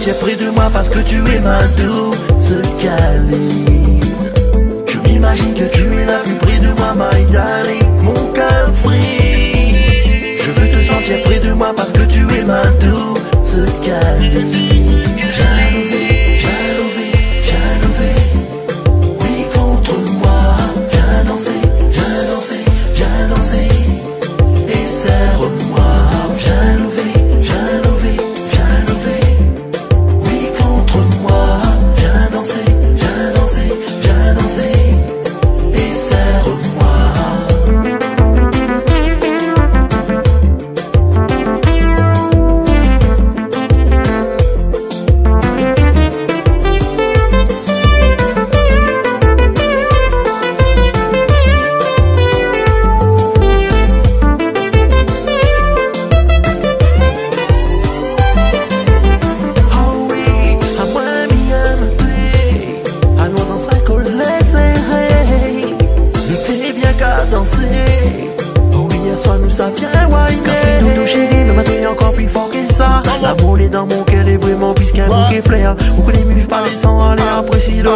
sentir près de moi parce que tu es ma douce câline. Je m'imagine que tu es là plus près de moi, my darling, mon cœur free. Je veux te sentir près de moi parce que tu es ma douce câline. Viens lever, viens lever. Oui, contre moi. Viens danser, viens danser, viens danser. Et serre-moi. Viens lever, viens lever, viens lever. Oui, contre moi. Viens danser, viens danser, viens danser. Et serre-moi. L'amour est dans mon cœur et vraiment plus qu'un bouquet flair. Vous connaissez mieux parler sans aller apprécier le